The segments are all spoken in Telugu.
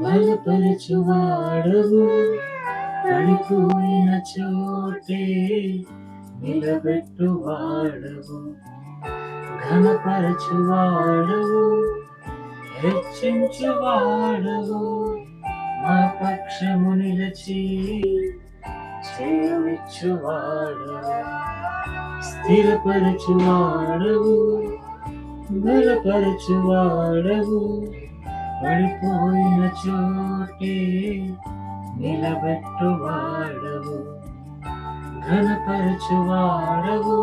బలపరచువాడవు, పడిపోయిన చోటే నిలబెట్టువాడవు, ఘనపరచువాడవు, హెచ్చించువాడవు, మా పక్షము నిలచి చేయమిచ్చువాడవు, స్థిరపరచువాడవు, బలపరచువాడవు, పడిపోయిన చోటే నిలబెట్టువాడవు, ఘనపరచువాడవు,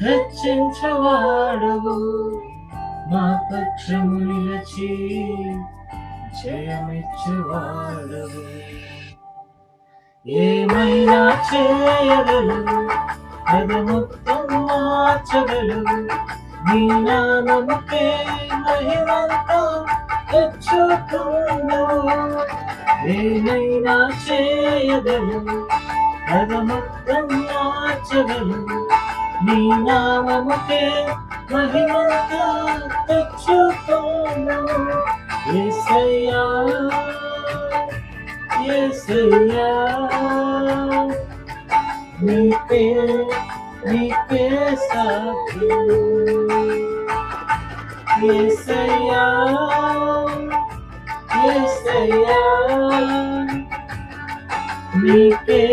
హెచ్చించువాడవు, మా పక్షము నిలచి జయమిచ్చువాడవు. ఏమైనా చేయగలవు, పదముక్తం మార్చగలవు, నీ నామముకే మహిమంతా తెచ్చుకుందువు. ఏమైనా చేయగలవు, పదముక్తం మార్చగలవు, నీ నామముకే మహిమంతా తెచ్చుకుందువు. యేసయ్యా యేసయ్యా, నీకే నీకే సాధ్యం. యేసయ్యా యేసయ్యా, నీకే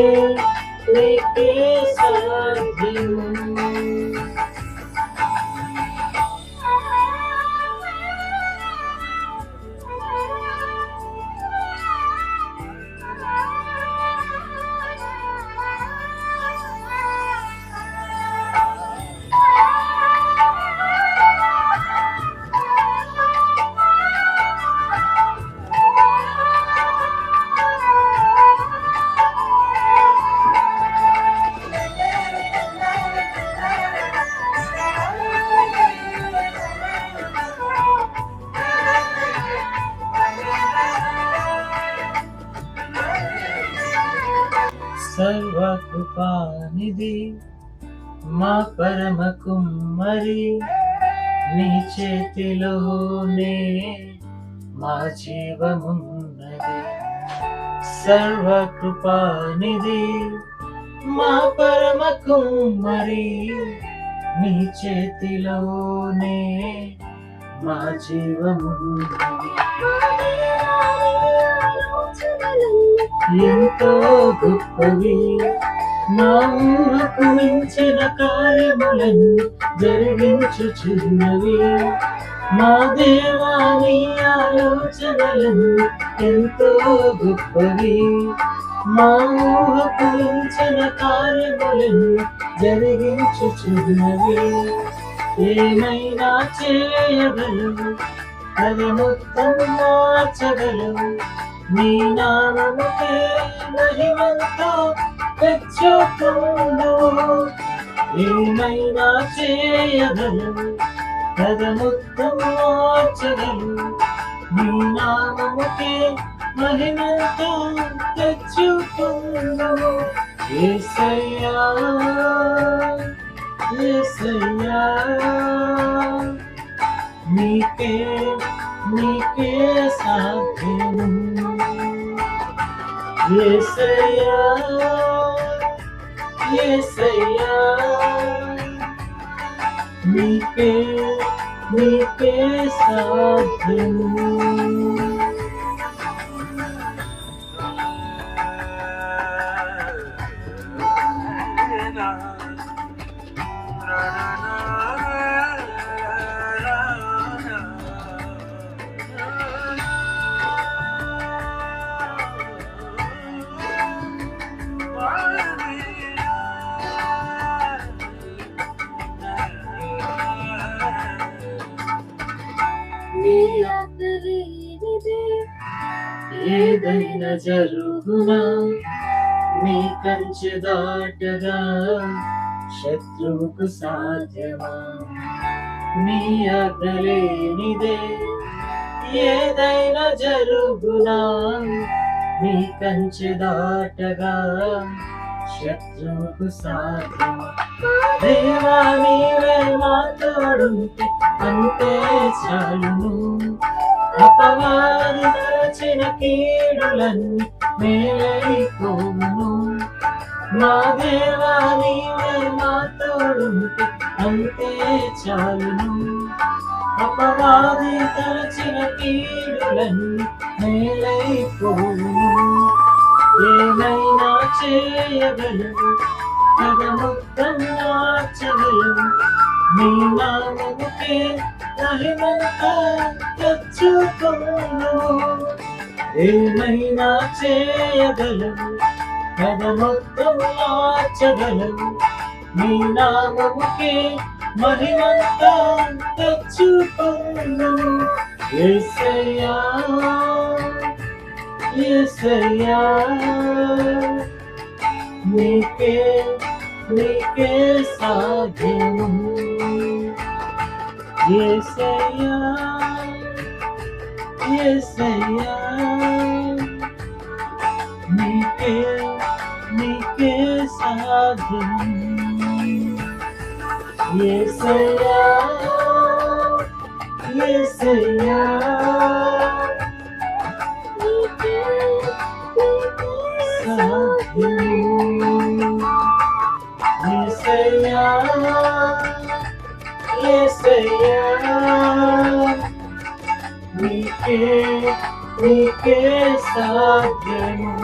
నీకే సాధ్యం. సర్వకృపానిధి మా పరమ కుమ్మరి, నీ చేతిలోనే మా జీవమున్నది. సర్వకృపానిధి మా పరమ కుమ్మరి, నీ చేతిలోనే మా జీవమున్నది. ఎంతో గొప్పవి నా ఊహకు మించిన కార్యములను జరిగించుచున్నవి. మా దేవాని ఆలోచనలను ఎంతో గొప్పవి, మా ఊహకు మించిన కార్యములను జరిగించుచున్నవి. ఏమైనా చేయగలవు, అది మొత్తం మార్చగలవు, నీ నామముకే మహిమంతా తెచ్చుకుందువు. ఏమైనా చేయగలవు, అది మొత్తం మార్చగలవు, నీ నామముకే మహిమంతా తెచ్చుకుందువు. యేసయ్యా యేసయ్యా, నీకే నీకే సాధ్యం. యేసయ్యా యేసయ్యా, నీకే నీకే సాధ్యం. నీ ఆజ్ఞలేనిదే ఏదైనా జరుగునా, నీ కంచె దాటగా శత్రువుకు సాధ్యమా. నీ ఆజ్ఞలేనిదే ఏదైనా జరుగునా, నీ కంచె దాటగా శత్రువుకు సాధ్యమా? దేవా నీవే మా తోడుంటే అంతే చాలును. అపవాది తలచిన కీడులన్నీ మేలైపోవును. మా దేవా నీవే మా తోడుంటే అంతే చాలును. అపవాది తలచిన కీడులన్నీ మేలైపోవును. ఏమైనా చేయగలవు, పదముద్దం మార్చగలవు. నీ నామముకే మహిమంతా తెచ్చుకొను. ఏమైనా చేయగలవు, పదముద్దం మార్చగలవు. నీ నామముకే మహిమంతా తెచ్చుకొను. యేసయ్యా యేసయ్యా నీకే నీకే సాధ్యము. యేసయ్యా యేసయ్యా నీకే నీకే సాధ్యము. యేసయ్యా యేసయ్యా యేసయ్యా యేసయ్యా నీకే నీకే సాధ్యము.